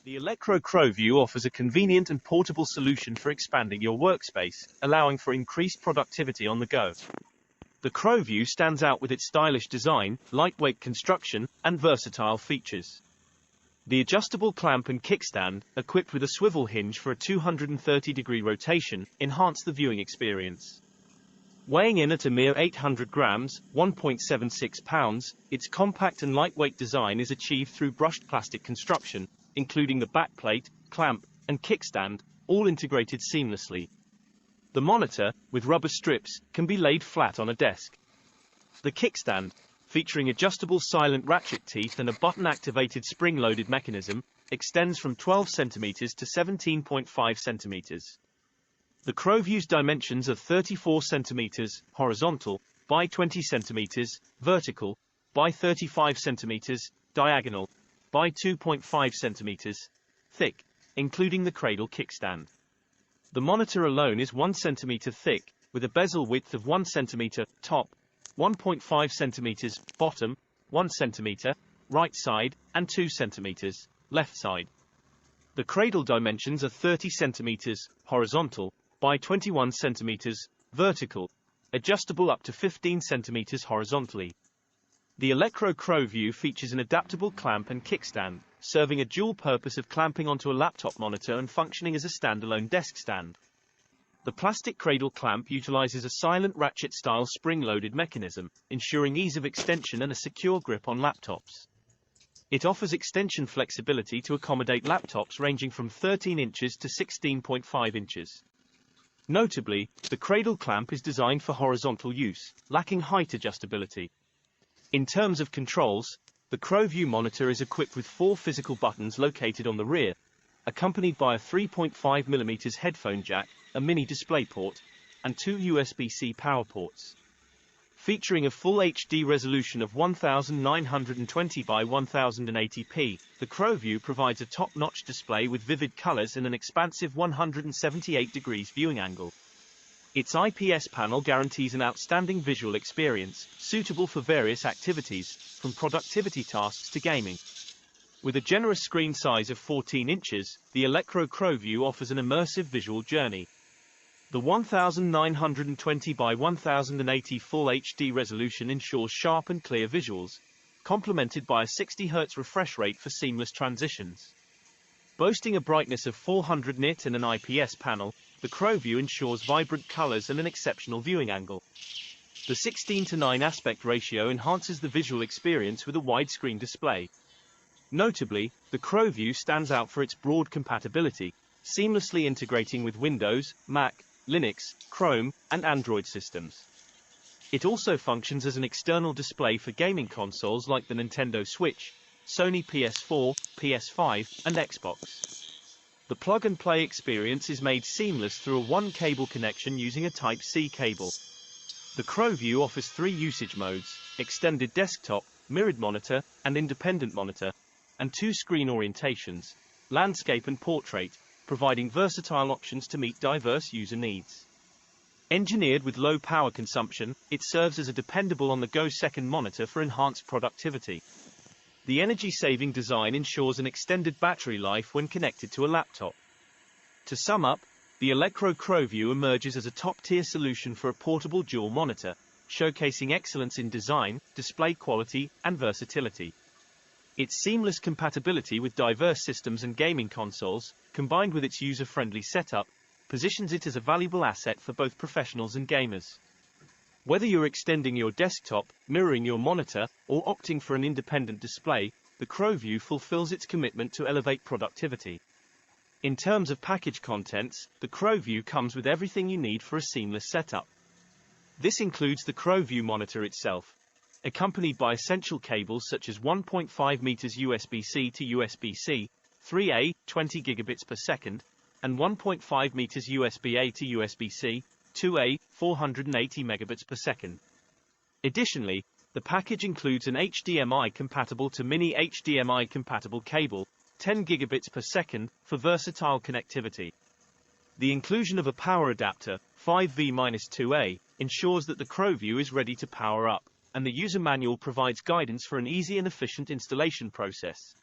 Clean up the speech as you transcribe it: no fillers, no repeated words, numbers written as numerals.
The Elecrow CrowView offers a convenient and portable solution for expanding your workspace, allowing for increased productivity on the go. The CrowView stands out with its stylish design, lightweight construction, and versatile features. The adjustable clamp and kickstand, equipped with a swivel hinge for a 230-degree rotation, enhance the viewing experience. Weighing in at a mere 800 grams, 1.76 pounds, its compact and lightweight design is achieved through brushed plastic construction, including the backplate, clamp, and kickstand, all integrated seamlessly. The monitor, with rubber strips, can be laid flat on a desk. The kickstand, featuring adjustable silent ratchet teeth and a button-activated spring-loaded mechanism, extends from 12 cm to 17.5 cm. The CrowView's dimensions are 34 cm horizontal by 20 cm vertical by 35 cm diagonal by 2.5 cm thick, including the cradle kickstand. The monitor alone is 1 cm thick, with a bezel width of 1 cm top, 1.5 cm bottom, 1 cm right side, and 2 cm left side. The cradle dimensions are 30 cm horizontal by 21 cm vertical, adjustable up to 15 cm horizontally. The Elecrow CrowView features an adaptable clamp and kickstand, serving a dual purpose of clamping onto a laptop monitor and functioning as a standalone desk stand. The plastic cradle clamp utilizes a silent ratchet-style spring-loaded mechanism, ensuring ease of extension and a secure grip on laptops. It offers extension flexibility to accommodate laptops ranging from 13 inches to 16.5 inches. Notably, the cradle clamp is designed for horizontal use, lacking height adjustability. In terms of controls, the CrowView monitor is equipped with 4 physical buttons located on the rear, accompanied by a 3.5mm headphone jack, a mini DisplayPort, and 2 USB-C power ports. Featuring a full HD resolution of 1920 by 1080p, the CrowView provides a top-notch display with vivid colors and an expansive 178 degrees viewing angle. Its IPS panel guarantees an outstanding visual experience, suitable for various activities, from productivity tasks to gaming. With a generous screen size of 14 inches, the Elecrow CrowView offers an immersive visual journey. The 1920 by 1080 Full HD resolution ensures sharp and clear visuals, complemented by a 60 Hz refresh rate for seamless transitions. Boasting a brightness of 400 nit and an IPS panel, the CrowView ensures vibrant colors and an exceptional viewing angle. The 16:9 aspect ratio enhances the visual experience with a widescreen display. Notably, the CrowView stands out for its broad compatibility, seamlessly integrating with Windows, Mac, Linux, Chrome, and Android systems. It also functions as an external display for gaming consoles like the Nintendo Switch, Sony PS4, PS5, and Xbox. The plug-and-play experience is made seamless through a one-cable connection using a Type-C cable. The CrowView offers 3 usage modes: extended desktop, mirrored monitor, and independent monitor, and 2 screen orientations, landscape and portrait, providing versatile options to meet diverse user needs. Engineered with low power consumption, it serves as a dependable on-the-go second monitor for enhanced productivity. The energy-saving design ensures an extended battery life when connected to a laptop. To sum up, the Elecrow CrowView emerges as a top-tier solution for a portable dual monitor, showcasing excellence in design, display quality, and versatility. Its seamless compatibility with diverse systems and gaming consoles, combined with its user-friendly setup, positions it as a valuable asset for both professionals and gamers. Whether you're extending your desktop, mirroring your monitor, or opting for an independent display, the CrowView fulfills its commitment to elevate productivity. In terms of package contents, the CrowView comes with everything you need for a seamless setup. This includes the CrowView monitor itself, accompanied by essential cables such as 1.5 meters USB-C to USB-C, 3A, 20 gigabits per second, and 1.5 meters USB-A to USB-C, 2A, 480 megabits per second. Additionally, the package includes an HDMI compatible to mini HDMI compatible cable, 10 gigabits per second, for versatile connectivity. The inclusion of a power adapter, 5V-2A, ensures that the CrowView is ready to power up, and the user manual provides guidance for an easy and efficient installation process.